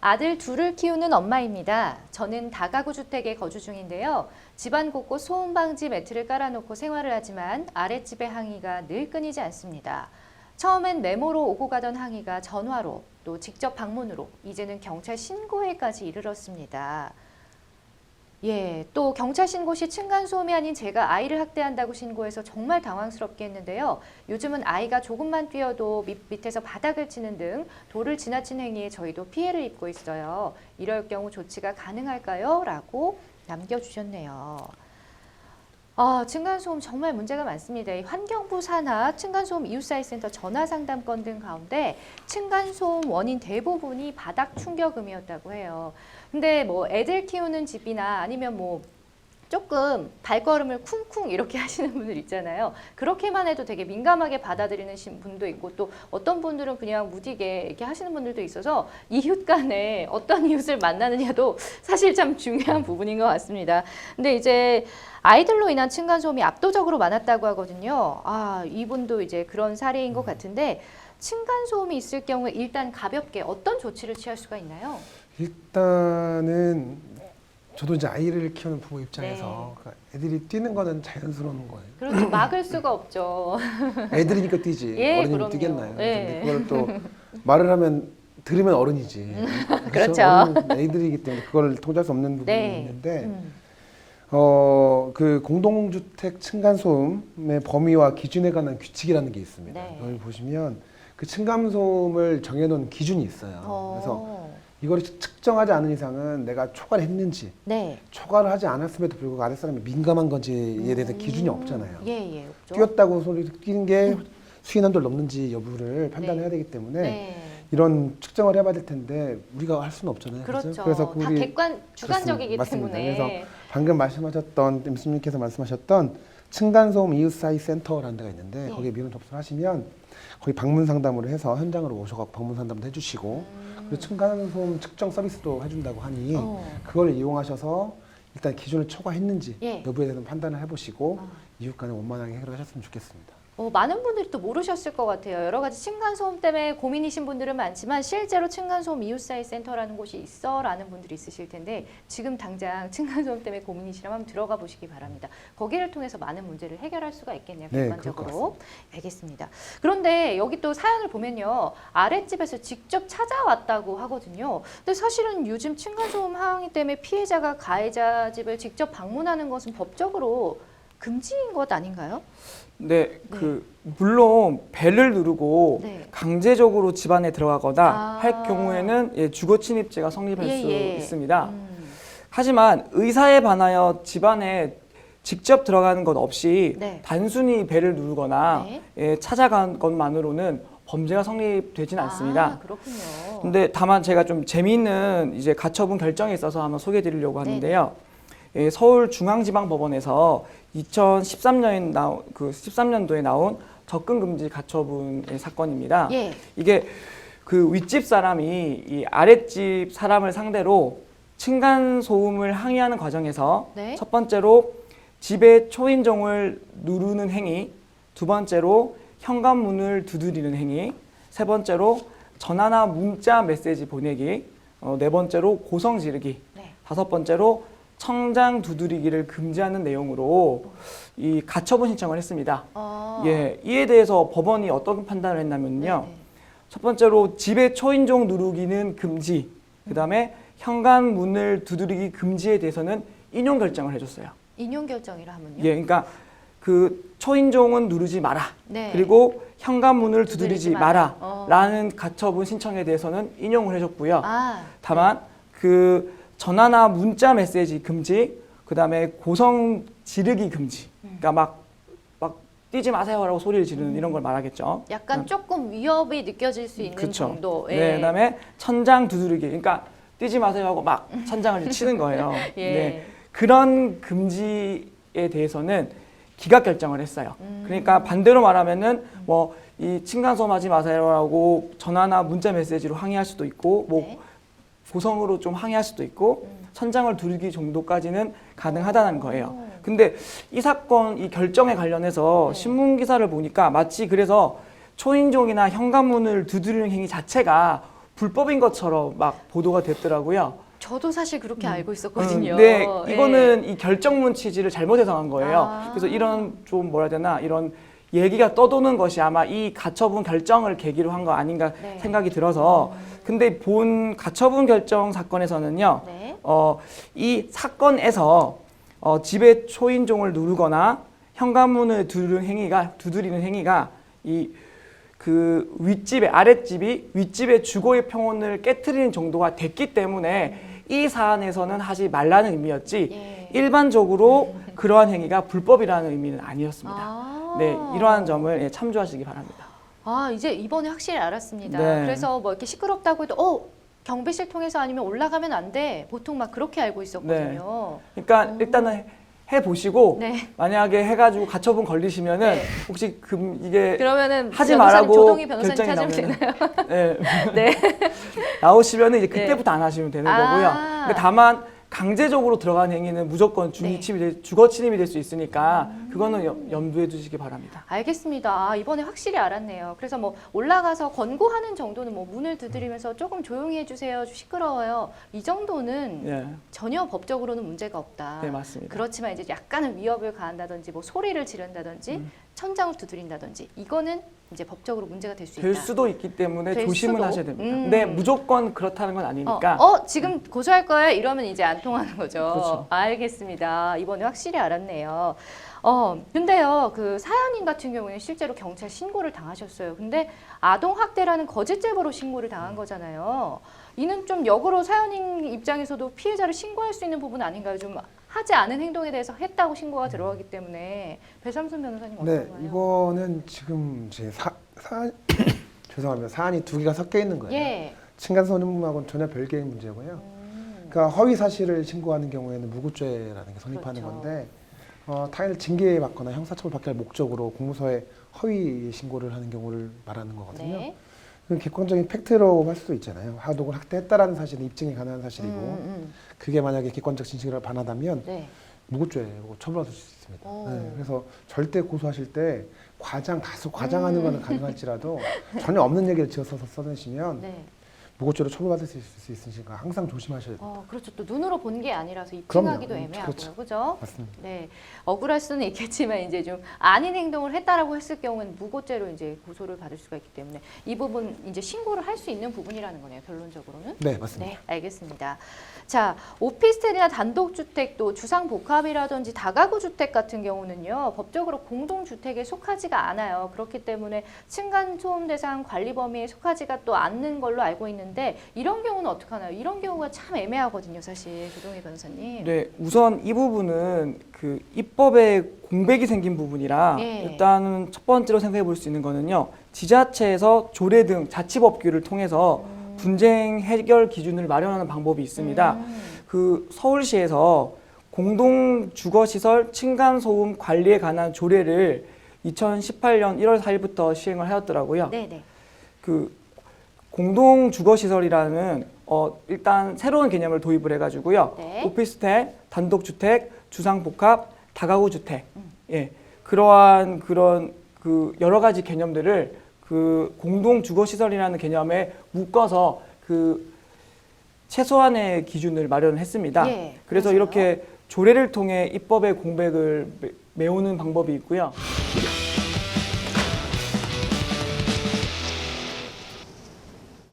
아들 둘을 키우는 엄마입니다. 저는 다가구 주택에 거주 중인데요. 집안 곳곳 소음 방지 매트를 깔아놓고 생활을 하지만 아랫집의 항의가 늘 끊이지 않습니다. 처음엔 메모로 오고 가던 항의가 전화로 또 직접 방문으로 이제는 경찰 신고에까지 이르렀습니다. 예, 또 경찰 신고 시 층간소음이 아닌 제가 아이를 학대한다고 신고해서 정말 당황스럽게 했는데요. 요즘은 아이가 조금만 뛰어도 밑에서 바닥을 치는 등 도를 지나친 행위에 저희도 피해를 입고 있어요. 이럴 경우 조치가 가능할까요? 라고 남겨주셨네요. 층간소음 정말 문제가 많습니다. 이 환경부 산하 층간소음 이웃사회센터 전화상담건 등 가운데 층간소음 원인 대부분이 바닥 충격음이었다고 해요. 근데 뭐 애들 키우는 집이나 아니면 뭐 조금 발걸음을 쿵쿵 이렇게 하시는 분들 있잖아요. 그렇게만 해도 되게 민감하게 받아들이는 분도 있고 또 어떤 분들은 그냥 무디게 이렇게 하시는 분들도 있어서 이웃 간에 어떤 이웃을 만나느냐도 사실 참 중요한 부분인 것 같습니다. 근데 이제 아이들로 인한 층간소음이 압도적으로 많았다고 하거든요. 이분도 이제 그런 사례인 것 같은데 층간소음이 있을 경우에 일단 가볍게 어떤 조치를 취할 수가 있나요? 일단은 저도 이제 아이를 키우는 부모 입장에서 그러니까 애들이 뛰는 거는 자연스러운 거예요. 그렇죠. 막을 수가 없죠. 애들이니까 뛰지. 예, 어른이면 그럼요. 뛰겠나요? 예. 근데 그걸 또 말을 하면 들으면 어른이지. 그렇죠. 어른은 애들이기 때문에 그걸 통제할 수 없는 부분이 네. 있는데 그 공동주택 층간소음의 범위와 기준에 관한 규칙이라는 게 있습니다. 네. 여기 보시면 그 층간소음을 정해놓은 기준이 있어요. 그래서 이걸 측정하지 않은 이상은 내가 초과를 했는지 네. 초과를 하지 않았음에도 불구하고 아랫사람이 민감한 건지에 대해서 기준이 없잖아요. 예, 없죠. 뛰었다고 소리 뛰는 게 수위난도를 넘는지 여부를 판단해야 되기 때문에 네. 이런 측정을 해봐야 될 텐데 우리가 할 수는 없잖아요. 그렇죠. 그래서 다 주관적이기 맞습니다. 때문에. 그래서 방금 말씀하셨던 임수님께서 말씀하셨던 층간소음 이웃사이 센터라는 데가 있는데 네. 거기에 민원 접수를 하시면 거기 방문 상담으로 해서 현장으로 오셔서 방문 상담도 해주시고 그리고 층간소음 측정 서비스도 해준다고 하니 그걸 이용하셔서 일단 기준을 초과했는지 여부에 대해서 판단을 해보시고 이웃 간에 원만하게 해결하셨으면 좋겠습니다. 많은 분들이 또 모르셨을 것 같아요. 여러 가지 층간소음 때문에 고민이신 분들은 많지만 실제로 층간소음 이웃사회 센터라는 곳이 있어라는 분들이 있으실 텐데 지금 당장 층간소음 때문에 고민이시라면 한번 들어가 보시기 바랍니다. 거기를 통해서 많은 문제를 해결할 수가 있겠네요. 객관적으로. 알겠습니다. 그런데 여기 또 사연을 보면요. 아랫집에서 직접 찾아왔다고 하거든요. 근데 사실은 요즘 층간소음 항의 때문에 피해자가 가해자 집을 직접 방문하는 것은 법적으로 금지인 것 아닌가요? 네, 물론 벨을 누르고 강제적으로 집 안에 들어가거나 할 경우에는 주거 침입죄가 성립할 수 있습니다. 하지만 의사에 반하여 집 안에 직접 들어가는 것 없이 단순히 벨을 누르거나 찾아간 것만으로는 범죄가 성립되지는 않습니다. 그렇군요. 근데 다만 제가 좀 재미있는 이제 가처분 결정에 있어서 한번 소개해 드리려고 하는데요. 서울중앙지방법원에서 13년도에 나온 접근금지 가처분의 사건입니다. 이게 그 윗집 사람이 이 아랫집 사람을 상대로 층간소음을 항의하는 과정에서 첫 번째로 집의 초인종을 누르는 행위, 두 번째로 현관문을 두드리는 행위, 세 번째로 전화나 문자 메시지 보내기, 네 번째로 고성 지르기, 다섯 번째로 청장 두드리기를 금지하는 내용으로 이 가처분 신청을 했습니다. 이에 대해서 법원이 어떤 판단을 했냐면요. 첫 번째로 집의 초인종 누르기는 금지, 그 다음에 현관문을 두드리기 금지에 대해서는 인용 결정을 해줬어요. 인용 결정이라 하면요? 그러니까 그 초인종은 누르지 마라. 그리고 현관문을 두드리지 마라. 라는 가처분 신청에 대해서는 인용을 해줬고요. 다만 그 전화나 문자 메시지 금지, 그 다음에 고성 지르기 금지. 그러니까 막 뛰지 마세요라고 소리를 지르는 이런 걸 말하겠죠. 약간 조금 위협이 느껴질 수 있는 정도. 네, 그 다음에 천장 두드리기. 그러니까 뛰지 마세요 하고 막 천장을 치는 거예요. 네, 그런 금지에 대해서는 기각 결정을 했어요. 그러니까 반대로 말하면은 뭐 이 층간소음 하지 마세요라고 전화나 문자 메시지로 항의할 수도 있고 뭐 고성으로 좀 항의할 수도 있고 천장을 두르기 정도까지는 가능하다는 거예요. 근데 이 사건, 이 결정에 관련해서 신문 기사를 보니까 마치 그래서 초인종이나 현관문을 두드리는 행위 자체가 불법인 것처럼 막 보도가 됐더라고요. 저도 사실 그렇게 알고 있었거든요. 네, 예. 이거는 이 결정문 취지를 잘못 해석한 거예요. 그래서 이런 좀 뭐라 해야 되나 이런 얘기가 떠도는 것이 아마 이 가처분 결정을 계기로 한 거 아닌가 네. 생각이 들어서 근데 본 가처분 결정 사건에서는요. 네. 이 사건에서 집의 초인종을 누르거나 현관문을 두드리는 행위가 이 그 윗집의 아랫집이 윗집의 주거의 평온을 깨트리는 정도가 됐기 때문에 이 사안에서는 하지 말라는 의미였지 예. 일반적으로 그러한 행위가 불법이라는 의미는 아니었습니다. 아. 네, 이러한 점을 예, 참조하시기 바랍니다. 아, 이제 이번에 확실히 알았습니다. 네. 그래서 뭐 이렇게 시끄럽다고 해도 경비실 통해서 아니면 올라가면 안 돼. 보통 막 그렇게 알고 있었거든요. 그러니까 일단은 해보시고 네. 만약에 해가지고 가처분 걸리시면은 네. 혹시 이게 그러면은 하지 변호사님, 말라고 조동희 변호사님 결정이 찾으면 나오면은 되나요? 네. 네. 나오시면은 이제 네. 그때부터 안 하시면 되는 아. 거고요. 근데 다만 강제적으로 들어간 행위는 무조건 주거 침입이 될 수 있으니까 그거는 염두에 두시기 바랍니다. 알겠습니다. 아, 이번에 확실히 알았네요. 그래서 뭐 올라가서 권고하는 정도는 뭐 문을 두드리면서 조금 조용히 해주세요. 좀 시끄러워요. 이 정도는 예, 전혀 법적으로는 문제가 없다. 네 맞습니다. 그렇지만 이제 약간은 위협을 가한다든지 뭐 소리를 지른다든지 천장을 두드린다든지 이거는 이제 법적으로 문제가 될 수 있다. 될 수도 있기 때문에 될 조심은 수도? 하셔야 됩니다. 근데 무조건 그렇다는 건 아니니까. 지금 고소할 거야 이러면 이제 안 통하는 거죠. 그렇죠. 알겠습니다. 이번에 확실히 알았네요. 근데요, 그 사연인 같은 경우에는 실제로 경찰 신고를 당하셨어요. 근데 아동 학대라는 거짓 제보로 신고를 당한 거잖아요. 이는 좀 역으로 사연인 입장에서도 피해자를 신고할 수 있는 부분 아닌가요? 좀 하지 않은 행동에 대해서 했다고 신고가 들어가기 때문에 배삼순 변호사님 네, 어떤가요? 이거는 지금 제 죄송합니다. 사안이 두 개가 섞여 있는 거예요. 예. 층간소음하고는 전혀 별개의 문제고요. 그러니까 허위 사실을 신고하는 경우에는 무고죄라는 게 성립하는 그렇죠. 건데 타인을 징계받거나 형사처벌 받게 할 목적으로 공무서에 허위 신고를 하는 경우를 말하는 거거든요. 네. 객관적인 팩트로 할 수도 있잖아요. 아동을 학대했다라는 사실이 입증이 가능한 사실이고 그게 만약에 객관적 진실을 반하다면 네. 무고죄로 처벌받을 수 있습니다. 오. 네, 그래서 절대 고소하실 때 다소 과장하는 거는 가능할지라도 전혀 없는 얘기를 지어서 써내시면 네. 무고죄로 처벌받을 수 있으니까 항상 조심하셔야 돼요. 그렇죠. 또 눈으로 본 게 아니라서 입증하기도 그럼요. 애매하고요. 그렇죠. 그죠? 맞습니다. 네. 억울할 수는 있겠지만 이제 좀 아닌 행동을 했다라고 했을 경우는 무고죄로 이제 고소를 받을 수가 있기 때문에 이 부분 이제 신고를 할 수 있는 부분이라는 거네요. 결론적으로는. 네, 맞습니다. 네, 알겠습니다. 자, 오피스텔이나 단독주택 또 주상복합이라든지 다가구 주택 같은 경우는요, 법적으로 공동주택에 속하지가 않아요. 그렇기 때문에 층간소음 대상 관리 범위에 속하지가 또 않는 걸로 알고 있는데 이런 경우는 어떻게 하나요? 이런 경우가 참 애매하거든요, 사실 조동희 변호사님. 네, 우선 이 부분은 그 입법에 공백이 생긴 부분이라 예. 일단은 첫 번째로 생각해 볼 수 있는 거는요. 지자체에서 조례 등 자치법규를 통해서 분쟁 해결 기준을 마련하는 방법이 있습니다. 그 서울시에서 공동주거시설 층간소음 관리에 관한 조례를 2018년 1월 4일부터 시행을 하였더라고요. 네네. 그 공동주거시설이라는 일단 새로운 개념을 도입을 해가지고요. 네. 오피스텔, 단독주택, 주상복합, 다가구주택, 예, 그런 그 여러 가지 개념들을 그 공동주거시설이라는 개념에 묶어서 그 최소한의 기준을 마련했습니다. 예, 그래서 그래서요? 이렇게 조례를 통해 입법의 공백을 메우는 방법이 있고요.